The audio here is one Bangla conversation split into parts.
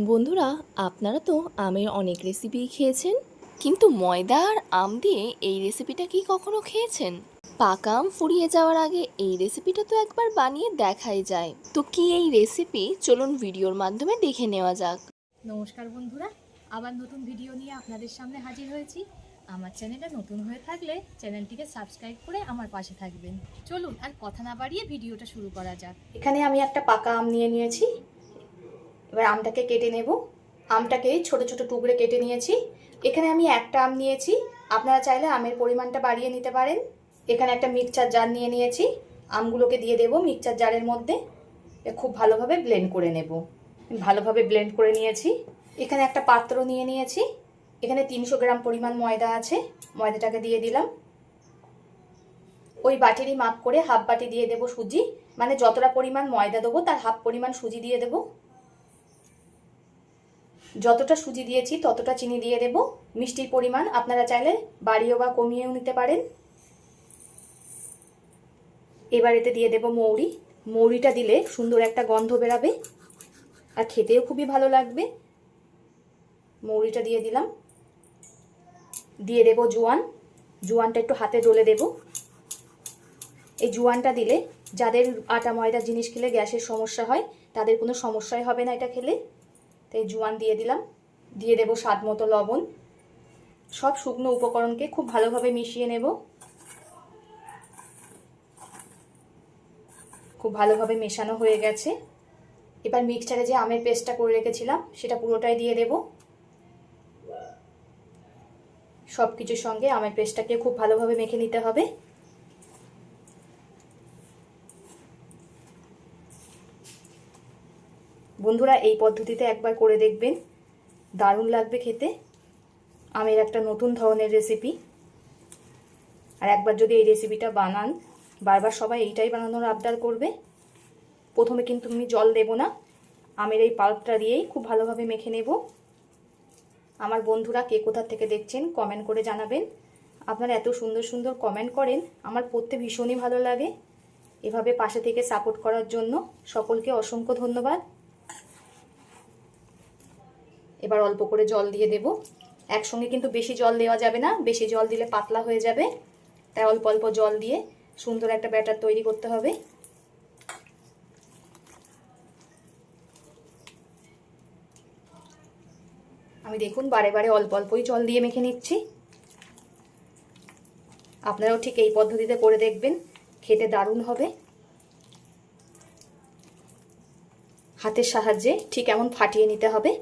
বন্ধুরা, আপনারা তো আমের অনেক রেসিপি খেয়েছেন, কিন্তু ময়দা আর আম দিয়ে এই রেসিপিটা কি কখনো খেয়েছেন? পাকা আম ফুরিয়ে যাওয়ার আগে এই রেসিপিটা তো একবার বানিয়ে দেখাই যায়। তো কি এই রেসিপি, চলুন ভিডিওর মাধ্যমে দেখে নেওয়া যাক। নমস্কার বন্ধুরা, আবার নতুন ভিডিও নিয়ে আপনাদের সামনে হাজির হয়েছি। আমার চ্যানেলটা নতুন হয়ে থাকলে চ্যানেলটিকে সাবস্ক্রাইব করে আমার পাশে থাকবেন। চলুন আর কথা না বাড়িয়ে ভিডিওটা শুরু করা যাক। এখানে আমি একটা পাকা আম নিয়ে নিয়েছি। এবার আমটাকে কেটে নেব। আমটাকে ছোট ছোট টুকরে কেটে নিয়েছি। এখানে আমি একটা আম নিয়েছি, আপনারা চাইলে আমের পরিমাণটা বাড়িয়ে নিতে পারেন। এখানে একটা মিক্সচার জার নিয়ে নিয়েছি, আমগুলোকে দিয়ে দেব মিক্সচার জারের মধ্যে। খুব ভালোভাবে ব্লেন্ড করে নেব। ভালোভাবে ব্লেন্ড করে নিয়েছি। এখানে একটা পাত্র নিয়ে নিয়েছি। এখানে 300 গ্রাম পরিমাণ ময়দা আছে। ময়দাটাকে দিয়ে দিলাম। ওই বাটিরই মাপ করে হাফ বাটি দিয়ে দেব সুজি, মানে যতটা পরিমাণ ময়দা দেবো তার হাফ পরিমাণ সুজি দিয়ে দেব। যতটা সুজি দিয়েছি ততটা চিনি দিয়ে দেব। মিষ্টির পরিমাণ আপনারা চাইলে বাড়িয়েও বা কমিয়েও নিতে পারেন। এবার এতে দিয়ে দেব মৌরি। মৌরিটা দিলে সুন্দর একটা গন্ধ বেরাবে আর খেতেও খুবই ভালো লাগবে। মৌরিটা দিয়ে দিলাম। দিয়ে দেব জোয়ান। জোয়ানটা একটু হাতে ডলে দেব। এই জোয়ানটা দিলে যাদের আটা ময়দা জিনিস খেলে গ্যাসের সমস্যা হয় তাদের কোনো সমস্যাই হবে না এটা খেলে। তাই জোয়ান দিয়ে দিলাম। দিয়ে দেব স্বাদ মতো লবণ। সব শুকনো উপকরণকে খুব ভালোভাবে মিশিয়ে নেব। খুব ভালোভাবে মেশানো হয়ে গেছে। এবার মিক্সচারে যে আমের পেস্টটা করে রেখেছিলাম সেটা পুরোটাই দিয়ে দেব। সব কিছুর সঙ্গে আমের পেস্টটাকে খুব ভালোভাবে মেখে নিতে হবে। বন্ধুরা, এই পদ্ধতিতে একবার করে দেখবেন, দারুণ লাগবে খেতে। আমের একটা নতুন ধরনের রেসিপি। আর একবার যদি এই রেসিপিটা বানান, বারবার সবাই এইটাই বানানোর আবদার করবে। প্রথমে কিন্তু আমি জল দেব না, আমের এই পাল্পটা দিয়েই খুব ভালোভাবে মেখে নেব। আমার বন্ধুরা কে কোথা থেকে দেখছেন কমেন্ট করে জানাবেন। আপনারা এত সুন্দর সুন্দর কমেন্ট করেন, আমার পড়তে ভীষণই ভালো লাগে। এভাবে পাশে থেকে সাপোর্ট করার জন্য সকলকে অসংখ্য ধন্যবাদ। এবার অল্প করে জল দিয়ে দেব। একসঙ্গে কিন্তু বেশি জল দেওয়া যাবে না, বেশি জল দিলে পাতলা হয়ে যাবে। তাই অল্প অল্প জল দিয়ে সুন্দর একটা ব্যাটার তৈরি করতে হবে। আমি দেখুন বারে বারে অল্প অল্পই জল দিয়ে মেখে নিচ্ছি। আপনারাও ঠিক এই পদ্ধতিতে করে দেখবেন, খেতে দারুণ হবে। হাতের সাহায্যে ঠিক এমন ফাটিয়ে নিতে হবে,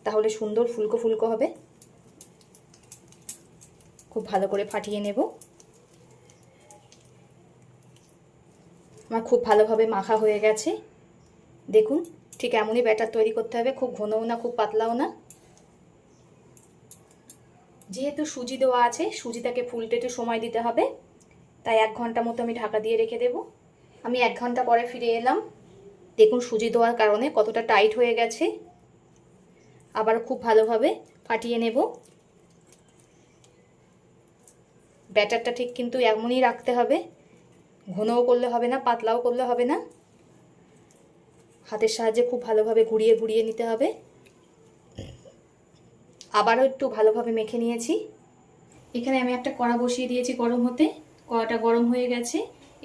তাহলে সুন্দর ফুলকো ফুলকো হবে। খুব ভালো করে ফাটিয়ে নেব। আমার খুব ভালোভাবে মাখা হয়ে গেছে। দেখুন ঠিক এমনই ব্যাটার তৈরি করতে হবে, খুব ঘনও না খুব পাতলাও না। যেহেতু সুজি দেওয়া আছে, সুজিটাকে ফুলতে একটু সময় দিতে হবে, তাই 1 ঘন্টা মতো আমি ঢাকা দিয়ে রেখে দেব। আমি 1 ঘন্টা পরে ফিরে এলাম। দেখুন সুজি দেওয়ার কারণে কতটা টাইট হয়ে গেছে। আবার খুব ভালোভাবে ফাটিয়ে নেব। ব্যাটারটা ঠিক কিন্তু এমনই রাখতে হবে, ঘনও করলে হবে না পাতলাও করলে হবে না। হাতের সাহায্যে খুব ভালোভাবে ঘুরিয়ে ঘুরিয়ে নিতে হবে। আবারও একটু ভালোভাবে মেখে নিয়েছি। এখানে আমি একটা কড়া বসিয়ে দিয়েছি গরম হতে। কড়াটা গরম হয়ে গেছে।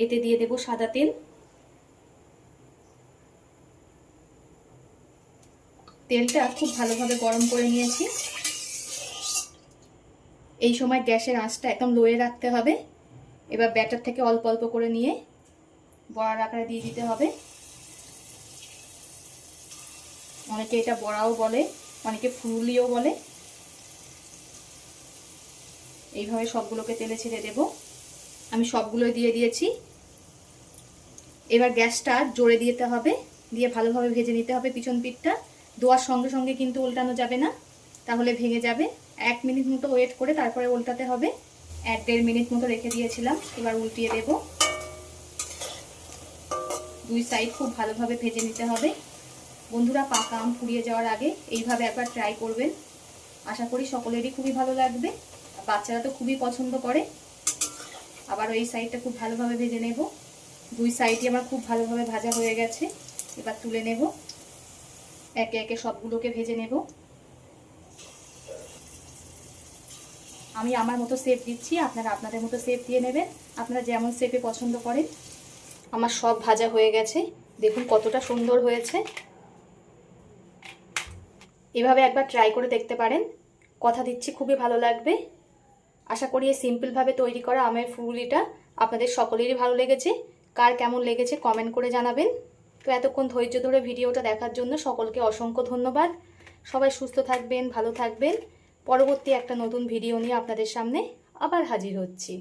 এতে দিয়ে দেব সাদা তেল। তেলটা খুব ভালোভাবে গরম করে নিয়েছি। এই সময় গ্যাসের আঁচটা একদম লোয়ে রাখতে হবে। এবার ব্যাটার থেকে অল্প অল্প করে নিয়ে বড়ার আকারে দিয়ে দিতে হবে। অনেকে এটা বড়াও বলে, অনেকে ফুলিও বলে। এইভাবে সবগুলোকে তেলে ছেড়ে দেব। আমি সবগুলোই দিয়ে দিয়েছি। এবার গ্যাসটা জোরে দিতে হবে, দিয়ে ভালোভাবে ভেজে নিতে হবে পিছন পিঠটা। দেওয়ার সঙ্গে সঙ্গে কিন্তু উল্টানো যাবে না, তাহলে ভেঙে যাবে। 1 মিনিট মতো ওয়েট করে তারপরে উল্টাতে হবে। 1-1.5 মিনিট মতো রেখে দিয়েছিলাম। এবার উল্টিয়ে দেব। 2 সাইড খুব ভালোভাবে ভেজে নিতে হবে। বন্ধুরা, পাকা আম ফুরিয়ে যাওয়ার আগে এইভাবে একবার ট্রাই করবেন। আশা করি সকলেরই খুবই ভালো লাগবে। বাচ্চারা তো খুবই পছন্দ করে। আবার এই সাইডটা খুব ভালোভাবে ভেজে নেব। 2 সাইডই আমার খুব ভালোভাবে ভাজা হয়ে গেছে। এবার তুলে নেব। একে একে সবগুলোকে ভেজে নেব। আমি আমার মতো শেপ দিচ্ছি, আপনারা আপনাদের মতো শেপ দিয়ে নেবেন, আপনারা যেমন শেপে পছন্দ করেন। আমার সব ভাজা হয়ে গেছে, দেখুন কতটা সুন্দর হয়েছে। এভাবে একবার ট্রাই করে দেখতে পারেন, কথা দিচ্ছি খুবই ভালো লাগবে। আশা করি এই সিম্পলভাবে তৈরি করা আমের ফুলুরিটা আপনাদের সকলেরই ভালো লেগেছে। কার কেমন লেগেছে কমেন্ট করে জানাবেন। তো এতক্ষণ ধৈর্য ধরে ভিডিওটা দেখার জন্য সকলকে অসংখ্য ধন্যবাদ। সবাই সুস্থ থাকবেন, ভালো থাকবেন। পরবর্তী একটা নতুন ভিডিও নিয়ে আপনাদের সামনে আবার হাজির হচ্ছি।